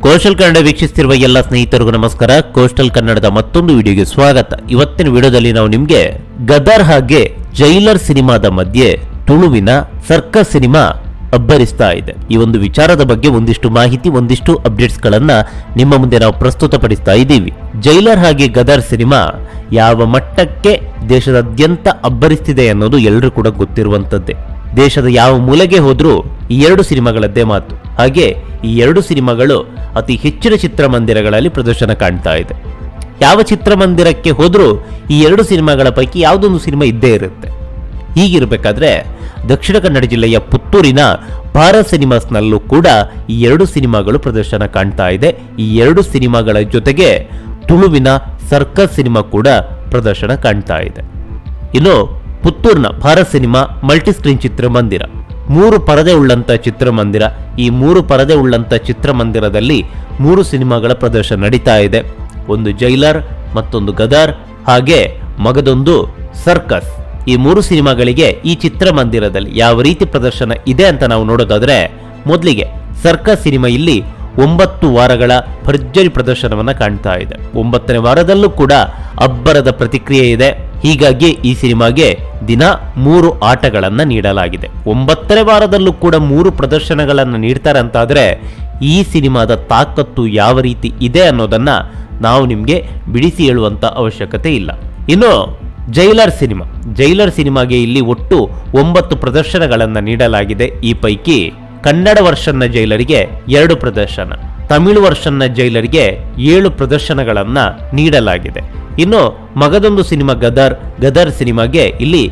Coastal Kannada ವೀಕ್ಷಿಸುತ್ತಿರುವ ಎಲ್ಲ ಸ್ನೇಹಿತರಿಗೂ ನಮಸ್ಕಾರ. ಕೋಸ್ಟಲ್ ಕನ್ನಡದ ಮತ್ತೊಂದು ವಿಡಿಯೋಗೆ ಸ್ವಾಗತ. ಇವತ್ತಿನ ವಿಡಿಯೋದಲ್ಲಿ ನಾವು ನಿಮಗೆ ಗದರ್ ಹಾಗೆ ಜೈಲರ್ ಸಿನಿಮಾದ ಮಧ್ಯೆ ತುಳುವಿನ ಸರ್ಕಸ್ ಸಿನಿಮಾ ಅಬ್ಬರಿಸ್ತಾ ಇದೆ. ಈ ಒಂದು ವಿಚಾರದ ಬಗ್ಗೆ ಒಂದಿಷ್ಟು ಮಾಹಿತಿ, ಒಂದಿಷ್ಟು ಅಪ್ಡೇಟ್ಸ್ ಗಳನ್ನ ನಿಮ್ಮ ಮುಂದೆ ನಾವು ಪ್ರಸ್ತುತಪಡಿಸ್ತಾ ಇದ್ದೀವಿ. ಜೈಲರ್ ಹಾಗೆ ಗದರ್ ಸಿನಿಮಾ ಯಾವ ಮಟ್ಟಕ್ಕೆ ದೇಶದಾದ್ಯಂತ ಅಬ್ಬರಿಸ್ತಿದೆ ಅನ್ನೋದು ಎಲ್ಲರೂ ಕೂಡ ಗೊತ್ತಿರುವಂತದ್ದೇ. ದೇಶದ ಯಾವ ಮೂಲೆಗೆ ಹೋದ್ರೂ ಈ ಎರಡು ಸಿನಿಮಾಗಳದ್ದೇ ಮಾತು. ಹಾಗೆ ಈ ಎರಡು ಸಿನಿಮಾಗಳು ಅತಿ ಹೆಚ್ಚಿನ ಚಿತ್ರಮಂದಿರಗಳಲ್ಲಿ ಪ್ರದರ್ಶನ ಕಾಣ್ತಾ ಇದೆ. ಯಾವ ಚಿತ್ರಮಂದಿರಕ್ಕೆ ಹೋದ್ರೂ ಈ ಎರಡು ಸಿನಿಮಾಗಳ ಪೈಕಿ ಯಾವುದೊಂದು ಸಿನಿಮಾ ಇದ್ದೇ ಇರುತ್ತೆ. ಹೀಗಿರಬೇಕಾದ್ರೆ ದಕ್ಷಿಣ ಕನ್ನಡ ಜಿಲ್ಲೆಯ ಪುತ್ತೂರಿನ ಭಾರತ್ ಸಿನಿಮಾಸ್ನಲ್ಲೂ ಕೂಡ ಈ ಎರಡು ಸಿನಿಮಾಗಳು ಪ್ರದರ್ಶನ ಕಾಣ್ತಾ ಇದೆ. ಈ ಎರಡು ಸಿನಿಮಾಗಳ ಜೊತೆಗೆ ತುಳುವಿನ ಸರ್ಕಸ್ ಸಿನಿಮಾ ಕೂಡ ಪ್ರದರ್ಶನ ಕಾಣ್ತಾ ಇದೆ. ಇನ್ನು ಪುತ್ತೂರಿನ ಭಾರತ್ ಸಿನಿಮಾ ಮಲ್ಟಿಸ್ಕ್ರೀನ್ ಚಿತ್ರಮಂದಿರ, 3 ಪರದೆ ಉಳ್ಳಂತ ಚಿತ್ರಮಂದಿರ. ಈ 3 ಪರದೆ ಉಳ್ಳಂತ ಚಿತ್ರಮಂದಿರದಲ್ಲಿ 3 ಸಿನಿಮಾಗಳ ಪ್ರದರ್ಶನ ನಡೀತಾ ಇದೆ. ಒಂದು ಜೈಲರ್, ಮತ್ತೊಂದು ಗದರ್, ಹಾಗೆ ಮಗದೊಂದು ಸರ್ಕಸ್. ಈ 3 ಸಿನಿಮಾಗಳಿಗೆ ಈ ಚಿತ್ರಮಂದಿರದಲ್ಲಿ ಯಾವ ರೀತಿ ಪ್ರದರ್ಶನ ಇದೆ ಅಂತ ನಾವು ನೋಡೋದಾದ್ರೆ, ಮೊದಲಿಗೆ ಸರ್ಕಸ್ ಸಿನಿಮಾ ಇಲ್ಲಿ 9 ವಾರಗಳ ಭರ್ಜರಿ ಪ್ರದರ್ಶನವನ್ನ ಕಾಣ್ತಾ ಇದೆ. 9ನೇ ವಾರದಲ್ಲೂ ಕೂಡ ಅಬ್ಬರದ ಪ್ರತಿಕ್ರಿಯೆ ಇದೆ. ಹೀಗಾಗಿ ಈ ಸಿನಿಮಾಗೆ ದಿನ 3 ಆಟಗಳನ್ನ ನೀಡಲಾಗಿದೆ. 9ನೇ ವಾರದಲ್ಲೂ ಕೂಡ 3 ಪ್ರದರ್ಶನಗಳನ್ನ ನೀಡ್ತಾರೆ ಅಂತಾದ್ರೆ ಈ ಸಿನಿಮಾದ ತಾಕತ್ತು ಯಾವ ರೀತಿ ಇದೆ ಅನ್ನೋದನ್ನ ನಾವು ನಿಮ್ಗೆ ಬಿಡಿಸಿ ಹೇಳುವಂತ ಅವಶ್ಯಕತೆ ಇಲ್ಲ. ಇನ್ನು ಜೈಲರ್ ಸಿನಿಮಾಗೆ ಇಲ್ಲಿ ಒಟ್ಟು 9 ಪ್ರದರ್ಶನಗಳನ್ನ ನೀಡಲಾಗಿದೆ. ಈ ಪೈಕಿ ಕನ್ನಡ ವರ್ಷನ್ನ ಜೈಲರಿಗೆ 2 ಪ್ರದರ್ಶನ, ತಮಿಳು ವರ್ಷನ್ನ ಜೈಲರಿಗೆ 7 ಪ್ರದರ್ಶನಗಳನ್ನ ನೀಡಲಾಗಿದೆ. ಇನ್ನು ಮಗದೊಂದು ಸಿನಿಮಾ ಗದರ್ ಸಿನಿಮಾಗೆ ಇಲ್ಲಿ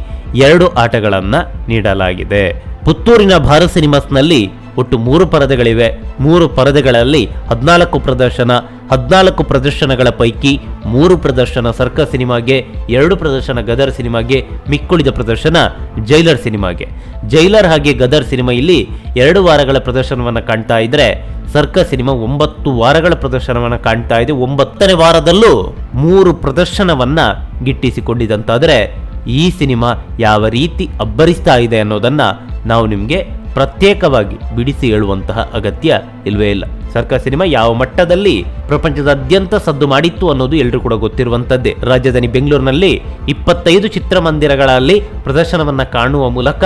2 ಆಟಗಳನ್ನ ನೀಡಲಾಗಿದೆ. ಪುತ್ತೂರಿನ ಭಾರತ್ ಸಿನಿಮಾಸ್ನಲ್ಲಿ ಒಟ್ಟು 3 ಪರದೆಗಳಿವೆ. 3 ಪರದೆಗಳಲ್ಲಿ 14 ಪ್ರದರ್ಶನ. 14 ಪ್ರದರ್ಶನಗಳ ಪೈಕಿ 3 ಪ್ರದರ್ಶನ ಸರ್ಕಸ್ ಸಿನಿಮಾಗೆ, 2 ಪ್ರದರ್ಶನ ಗದರ್ ಸಿನಿಮಾಗೆ, ಮಿಕ್ಕುಳಿದ ಪ್ರದರ್ಶನ ಜೈಲರ್ ಸಿನಿಮಾಗೆ. ಜೈಲರ್ ಹಾಗೆ ಗದರ್ ಸಿನಿಮಾ ಇಲ್ಲಿ 2 ವಾರಗಳ ಪ್ರದರ್ಶನವನ್ನ ಕಾಣ್ತಾ ಇದ್ರೆ, ಸರ್ಕಸ್ ಸಿನಿಮಾ 9 ವಾರಗಳ ಪ್ರದರ್ಶನವನ್ನ ಕಾಣ್ತಾ ಇದೆ. 9ನೇ ವಾರದಲ್ಲೂ 3 ಪ್ರದರ್ಶನವನ್ನ ಗಿಟ್ಟಿಸಿಕೊಂಡಿದಂತಾದ್ರೆ ಈ ಸಿನಿಮಾ ಯಾವ ರೀತಿ ಅಬ್ಬರಿಸ್ತಾ ಇದೆ ಅನ್ನೋದನ್ನ ನಾವು ನಿಮ್ಗೆ ಪ್ರತ್ಯೇಕವಾಗಿ ಬಿಡಿಸಿ ಹೇಳುವಂತಹ ಅಗತ್ಯ ಇಲ್ವೇ ಇಲ್ಲ. ಸರ್ಕಸ್ ಸಿನಿಮಾ ಯಾವ ಮಟ್ಟದಲ್ಲಿ ಪ್ರಪಂಚದಾದ್ಯಂತ ಸದ್ದು ಮಾಡಿತ್ತು ಅನ್ನೋದು ಎಲ್ಲರೂ ಕೂಡ ಗೊತ್ತಿರುವಂತದ್ದೇ. ರಾಜಧಾನಿ ಬೆಂಗಳೂರಿನಲ್ಲಿ 25 ಚಿತ್ರಮಂದಿರಗಳಲ್ಲಿ ಪ್ರದರ್ಶನವನ್ನ ಕಾಣುವ ಮೂಲಕ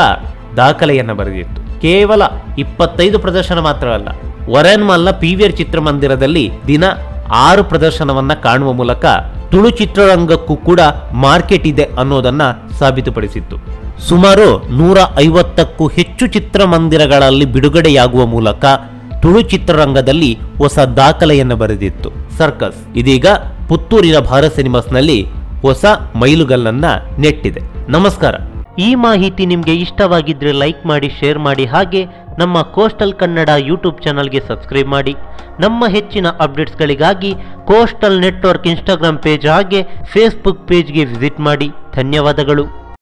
ದಾಖಲೆಯನ್ನ ಬರೆದಿತ್ತು. ಕೇವಲ 25 ಪ್ರದರ್ಶನ ಮಾತ್ರವಲ್ಲ, ವರನ್ಮಾಲ್ನ PVR ಚಿತ್ರಮಂದಿರದಲ್ಲಿ ದಿನ 6 ಪ್ರದರ್ಶನವನ್ನ ಕಾಣುವ ಮೂಲಕ ತುಳು ಚಿತ್ರರಂಗಕ್ಕೂ ಕೂಡ ಮಾರ್ಕೆಟ್ ಇದೆ ಅನ್ನೋದನ್ನ ಸಾಬೀತುಪಡಿಸಿತ್ತು. ಸುಮಾರು 150ಕ್ಕೂ ಹೆಚ್ಚು ಚಿತ್ರಮಂದಿರಗಳಲ್ಲಿ ಬಿಡುಗಡೆಯಾಗುವ ಮೂಲಕ ತುಳು ಚಿತ್ರರಂಗದಲ್ಲಿ ಹೊಸ ದಾಖಲೆಯನ್ನು ಬರೆದಿತ್ತು ಸರ್ಕಸ್. ಇದೀಗ ಪುತ್ತೂರಿನ ಭಾರತ್ ಸಿನಿಮಾಸ್ನಲ್ಲಿ ಹೊಸ ಮೈಲುಗಲ್ಲನ್ನ ನೆಟ್ಟಿದೆ. ನಮಸ್ಕಾರ. ಈ ಮಾಹಿತಿ ನಿಮಗೆ ಇಷ್ಟವಾಗಿದ್ರೆ ಲೈಕ್ ಮಾಡಿ, ಶೇರ್ ಮಾಡಿ, ಹಾಗೆ ನಮ್ಮ ಕೋಸ್ಟಲ್ ಕನ್ನಡ ಯೂಟ್ಯೂಬ್ ಚಾನಲ್ಗೆ ಸಬ್ಸ್ಕ್ರೈಬ್ ಮಾಡಿ. ನಮ್ಮ ಹೆಚ್ಚಿನ ಅಪ್ಡೇಟ್ಸ್ಗಳಿಗಾಗಿ ಕೋಸ್ಟಲ್ ನೆಟ್ವರ್ಕ್ ಇನ್ಸ್ಟಾಗ್ರಾಮ್ ಪೇಜ್ ಹಾಗೆ ಫೇಸ್ಬುಕ್ ಪೇಜ್ಗೆ ವಿಸಿಟ್ ಮಾಡಿ. ಧನ್ಯವಾದಗಳು.